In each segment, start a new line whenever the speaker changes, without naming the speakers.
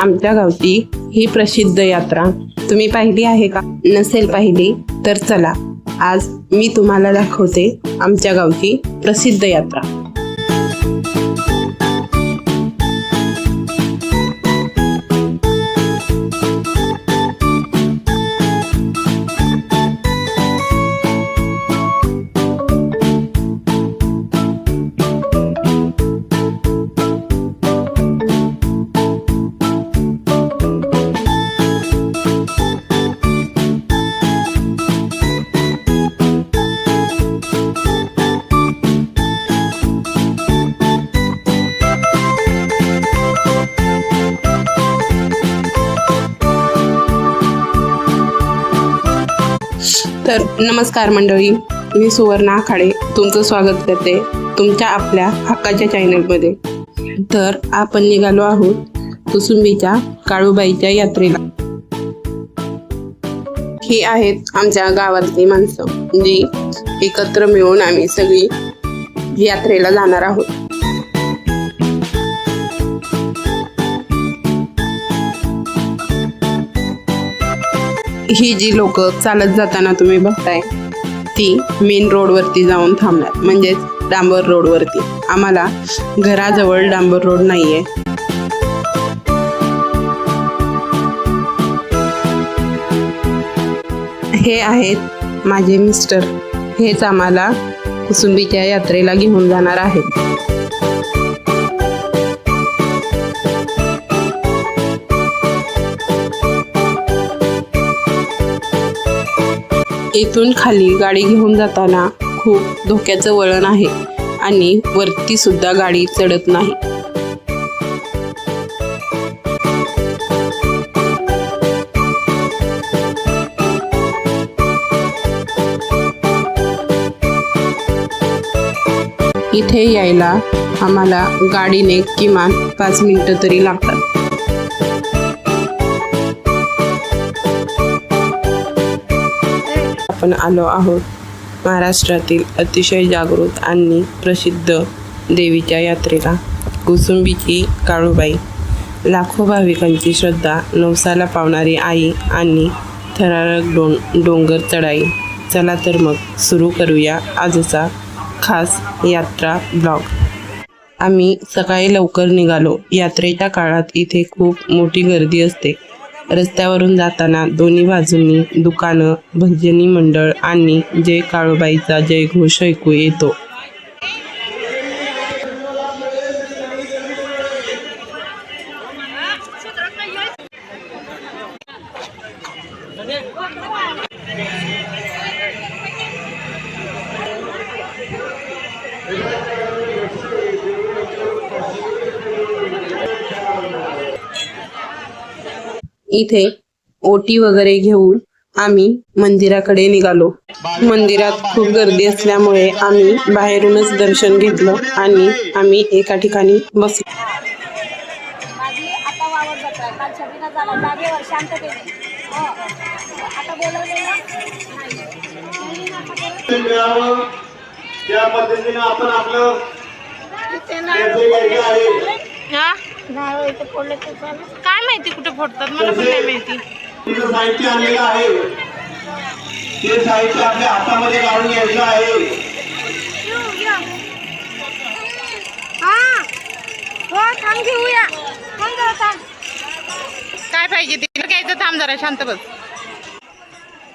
आमच्या गावची ही प्रसिद्ध यात्रा तुम्ही पाहिली आहे का? नसेल पाहिली तर चला आज मी तुम्हाला दाखवते आमच्या गावची प्रसिद्ध यात्रा। तर नमस्कार मंडळी, मी सुवर्णा आखाडे तुमचं स्वागत करते तुमच्या आपल्या हक्काच्या चॅनलमध्ये। तर आपण निघालो आहोत कुसुंबीच्या काळूबाईच्या यात्रेला। ही आहेत आमच्या गावातली माणसं जी एकत्र मिळून आम्ही सगळी यात्रेला जाणार आहोत। ही जी लोक चालत जाताना तुम्ही बघताय ती मेन रोड वरती जाऊन थांबणार, म्हणजेच डांबर रोड वरती। आम्हाला घराजवळ डांबर रोड नाहीये। हे आहेत माझे मिस्टर, हेच आम्हाला कुसुंबीच्या यात्रेला घेऊन जाणार आहेत। इथून खाली गाडी घेऊन जाताना खूप धोक्याचं वळण आहे आणि वरती सुद्धा गाडी चढत नाही। इथे यायला आम्हाला गाडीने किमान 5 मिनिटं तरी लागतात। आपण आलो आहोत महाराष्ट्रातील अतिशय जागृत आणि प्रसिद्ध देवीच्या यात्रेला, कुसुंबीची काळूबाई। लाखो भाविकांची श्रद्धा, नवसाला पावणारी आई आणि थरारक डोंगर चढाई। चला तर मग सुरू करूया आजचा खास यात्रा ब्लॉग। आम्ही सकाळी लवकर निघालो। यात्रेच्या काळात इथे खूप मोठी गर्दी असते। रस्त्यावरून जाताना दोन्ही बाजूंनी दुकानं, भजनी मंडळ आणि जय काळूबाईचा जयघोष ऐकू येतो। इथे ओटी वगैरे घेऊन आम्ही मंदिराकडे निघालो। मंदिरात खूप गर्दी असल्यामुळे आम्ही बाहेरूनच दर्शन घेतलं आणि आम्ही एका ठिकाणी बसलो।
त्या पद्धतीने आपण आपलं
काय माहिती कुठे फोडतात, मला पण नाही माहिती।
साहित्य आणलेलं आहे ते साहित्य आपल्या हातामध्ये काढून घ्यायचं आहे।
काय पाहिजे तिला घ्यायचं, थांब जरा शांत बस।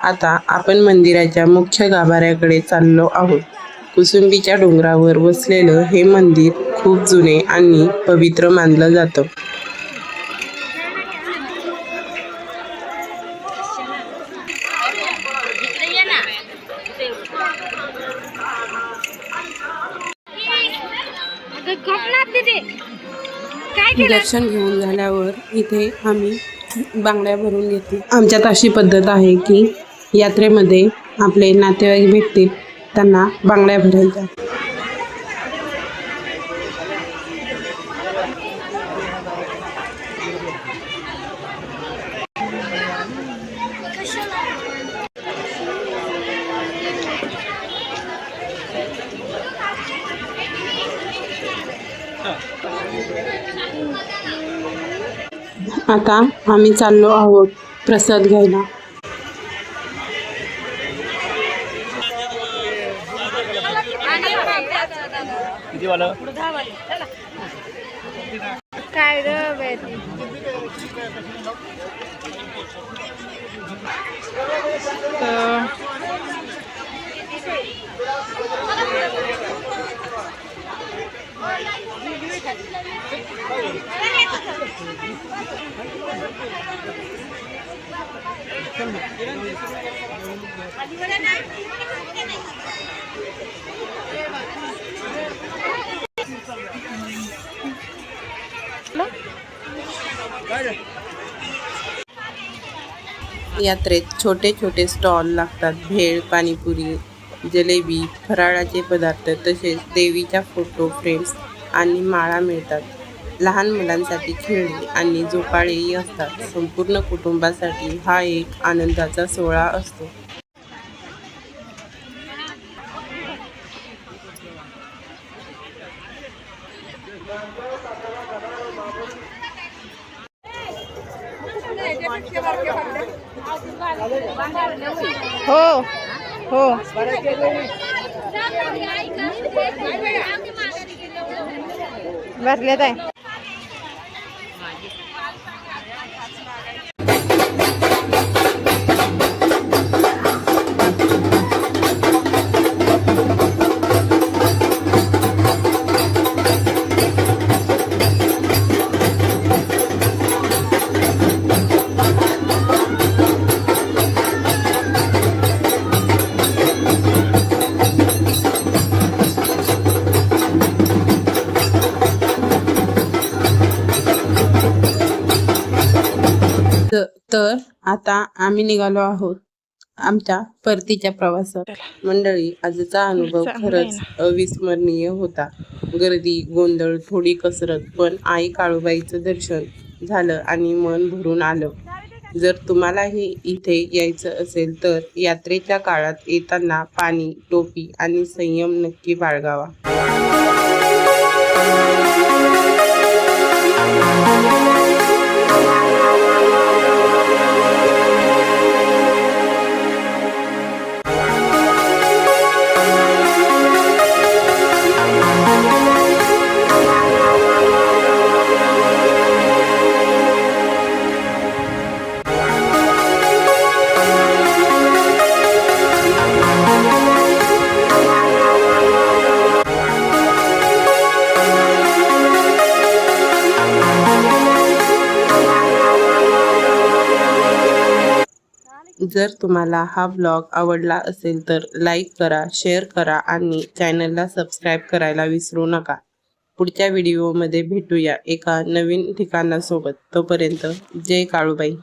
आता आपण मंदिराच्या मुख्य गाभाऱ्याकडे चाललो आहोत। कुसुंबीच्या डोंगरावर वसलेलं हे मंदिर खूप जुने आणि पवित्र मानलं जातं। दर्शन घेऊन झाल्यावर इथे आम्ही बांगड्या भरून घेतली। आमच्यात अशी पद्धत आहे की यात्रेमध्ये आपले नातेवाईक भेटतील त्यांना बांगड्या भरायच्या। आता आम्ही चाललो आहोत प्रसाद घ्यायला.
काय ग बेटी
यात्रेत छोटे छोटे स्टॉल लागतात. भेळ, पाणीपुरी, जलेबी, फराळाचे पदार्थ तसेच देवीच्या फोटो फ्रेम्स आणि माळा मिळतात. लहान मुलांसाठी खेळणी आणि झोपाळेही असतात. संपूर्ण कुटुंबासाठी हा एक आनंदाचा सोहळा असतो.
हो हो भरलेत आहे.
तर आता आम्ही निघालो आहोत आमच्या परतीच्या प्रवासात. मंडळी, आजचा अनुभव खरंच अविस्मरणीय होता. गर्दी, गोंधळ, थोडी कसरत, पण आई काळूबाईचं दर्शन झालं आणि मन भरून आलं. जर तुम्हालाही इथे यायचं असेल तर यात्रेच्या काळात येताना पाणी, टोपी आणि संयम नक्की बाळगावा. जर तुम्हाला हा ब्लॉग आवडला असेल तर लाईक करा, शेअर करा आणि चॅनलला सबस्क्राईब करायला विसरू नका. पुढच्या व्हिडिओमध्ये भेटूया एका नवीन ठिकाणासोबत. तोपर्यंत जय काळूबाई.